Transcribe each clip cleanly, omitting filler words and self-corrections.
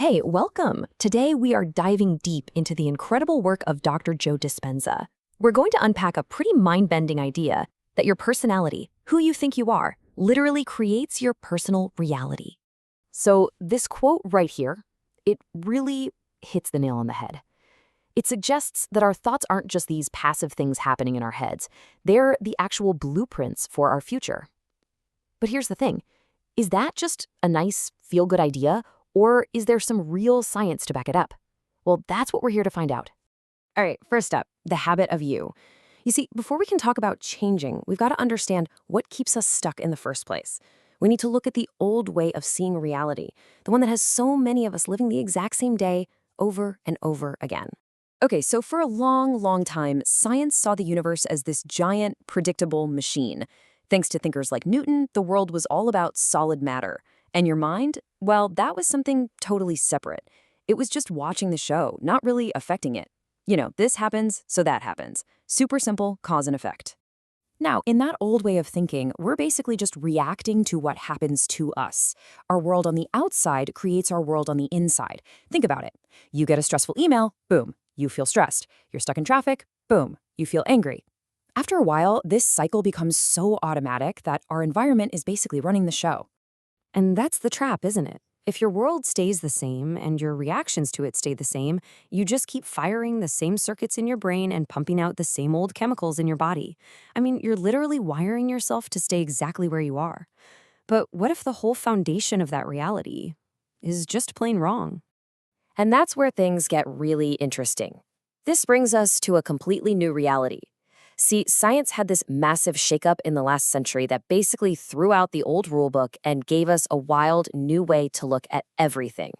Hey, welcome! Today we are diving deep into the incredible work of Dr. Joe Dispenza. We're going to unpack a pretty mind-bending idea that your personality, who you think you are, literally creates your personal reality. So this quote right here, it really hits the nail on the head. It suggests that our thoughts aren't just these passive things happening in our heads. They're the actual blueprints for our future. But here's the thing. Is that just a nice, feel-good idea? Or is there some real science to back it up? Well, that's what we're here to find out. All right, first up, the habit of you. You see, before we can talk about changing, we've got to understand what keeps us stuck in the first place. We need to look at the old way of seeing reality, the one that has so many of us living the exact same day over and over again. Okay, so for a long, long time, science saw the universe as this giant, predictable machine. Thanks to thinkers like Newton, the world was all about solid matter. And your mind? Well, that was something totally separate. It was just watching the show, not really affecting it. You know, this happens, so that happens. Super simple, cause and effect. Now, in that old way of thinking, we're basically just reacting to what happens to us. Our world on the outside creates our world on the inside. Think about it. You get a stressful email, boom, you feel stressed. You're stuck in traffic, boom, you feel angry. After a while, this cycle becomes so automatic that our environment is basically running the show. And that's the trap, isn't it? If your world stays the same and your reactions to it stay the same, you just keep firing the same circuits in your brain and pumping out the same old chemicals in your body. I mean, you're literally wiring yourself to stay exactly where you are. But what if the whole foundation of that reality is just plain wrong? And that's where things get really interesting. This brings us to a completely new reality. See, science had this massive shakeup in the last century that basically threw out the old rulebook and gave us a wild new way to look at everything.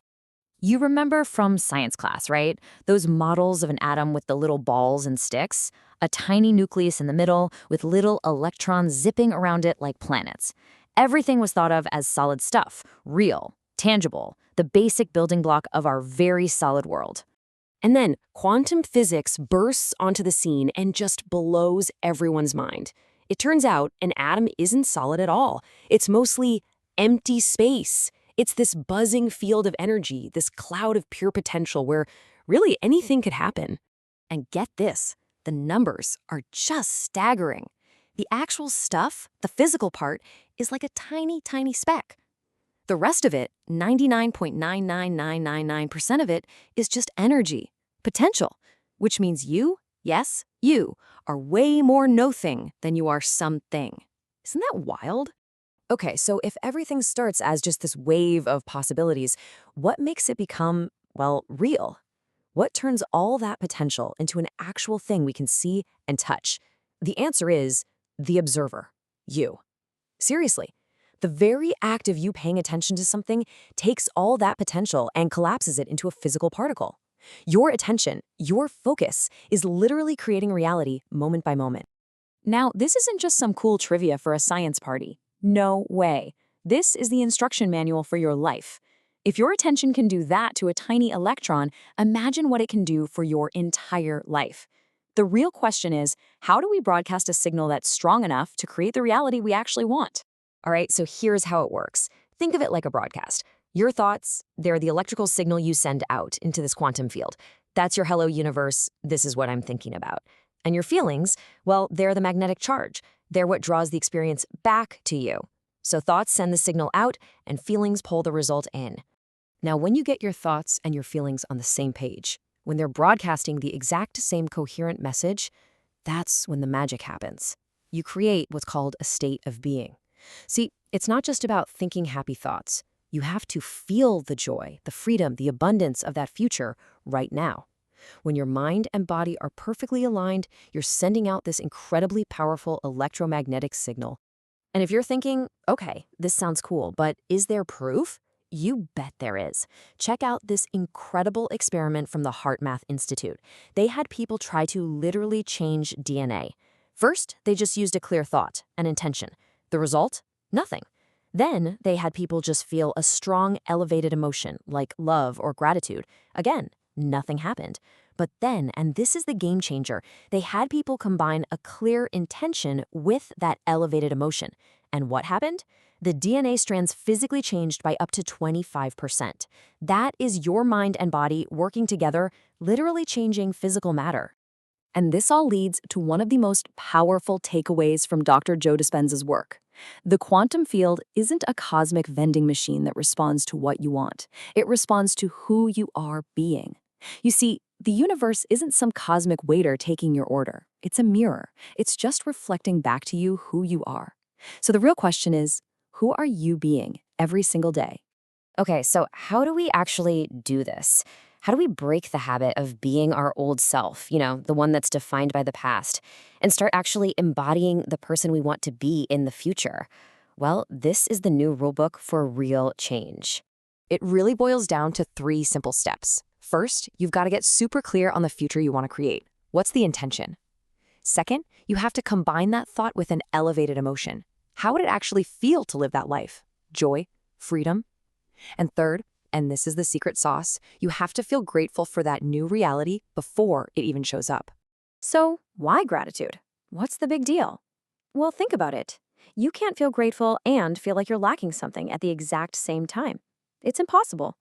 You remember from science class, right? Those models of an atom with the little balls and sticks? A tiny nucleus in the middle with little electrons zipping around it like planets. Everything was thought of as solid stuff, real, tangible, the basic building block of our very solid world. And then quantum physics bursts onto the scene and just blows everyone's mind. It turns out an atom isn't solid at all. It's mostly empty space. It's this buzzing field of energy, this cloud of pure potential where really anything could happen. And get this, the numbers are just staggering. The actual stuff, the physical part, is like a tiny, tiny speck. The rest of it, 99.99999% of it, is just energy, potential, which means you, yes, you, are way more nothing than you are something. Isn't that wild? Okay, so if everything starts as just this wave of possibilities, what makes it become, well, real? What turns all that potential into an actual thing we can see and touch? The answer is the observer, you. Seriously. The very act of you paying attention to something takes all that potential and collapses it into a physical particle. Your attention, your focus, is literally creating reality moment by moment. Now, this isn't just some cool trivia for a science party. No way. This is the instruction manual for your life. If your attention can do that to a tiny electron, imagine what it can do for your entire life. The real question is, how do we broadcast a signal that's strong enough to create the reality we actually want? All right, so here's how it works. Think of it like a broadcast. Your thoughts, they're the electrical signal you send out into this quantum field. That's your hello universe, this is what I'm thinking about. And your feelings, well, they're the magnetic charge. They're what draws the experience back to you. So thoughts send the signal out and feelings pull the result in. Now, when you get your thoughts and your feelings on the same page, when they're broadcasting the exact same coherent message, that's when the magic happens. You create what's called a state of being. See, it's not just about thinking happy thoughts. You have to feel the joy, the freedom, the abundance of that future right now. When your mind and body are perfectly aligned, you're sending out this incredibly powerful electromagnetic signal. And if you're thinking, okay, this sounds cool, but is there proof? You bet there is. Check out this incredible experiment from the HeartMath Institute. They had people try to literally change DNA. First, they just used a clear thought, an intention. The result? Nothing. Then they had people just feel a strong, elevated emotion, like love or gratitude. Again, nothing happened. But then, and this is the game changer, they had people combine a clear intention with that elevated emotion. And what happened? The DNA strands physically changed by up to 25%. That is your mind and body working together, literally changing physical matter. And this all leads to one of the most powerful takeaways from Dr. Joe Dispenza's work. The quantum field isn't a cosmic vending machine that responds to what you want. It responds to who you are being. You see, the universe isn't some cosmic waiter taking your order. It's a mirror. It's just reflecting back to you who you are. So the real question is, who are you being every single day? Okay, so how do we actually do this? How do we break the habit of being our old self, the one that's defined by the past, and start actually embodying the person we want to be in the future? Well, this is the new rulebook for real change. It really boils down to 3 simple steps. First, you've got to get super clear on the future you want to create. What's the intention? Second, you have to combine that thought with an elevated emotion. How would it actually feel to live that life? Joy? Freedom? And third, and this is the secret sauce, you have to feel grateful for that new reality before it even shows up. So, why gratitude? What's the big deal? Well, think about it. You can't feel grateful and feel like you're lacking something at the exact same time. It's impossible.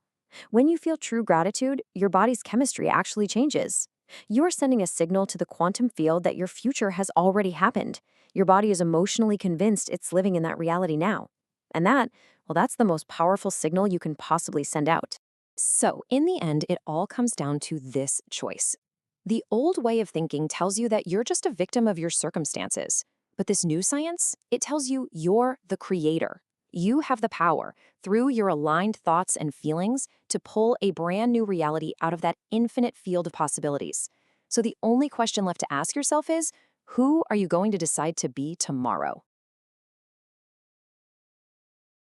When you feel true gratitude, your body's chemistry actually changes. You're sending a signal to the quantum field that your future has already happened. Your body is emotionally convinced it's living in that reality now. And that's the most powerful signal you can possibly send out. So, in the end, it all comes down to this choice. The old way of thinking tells you that you're just a victim of your circumstances. But this new science, it tells you you're the creator. You have the power, through your aligned thoughts and feelings, to pull a brand new reality out of that infinite field of possibilities. So the only question left to ask yourself is, who are you going to decide to be tomorrow?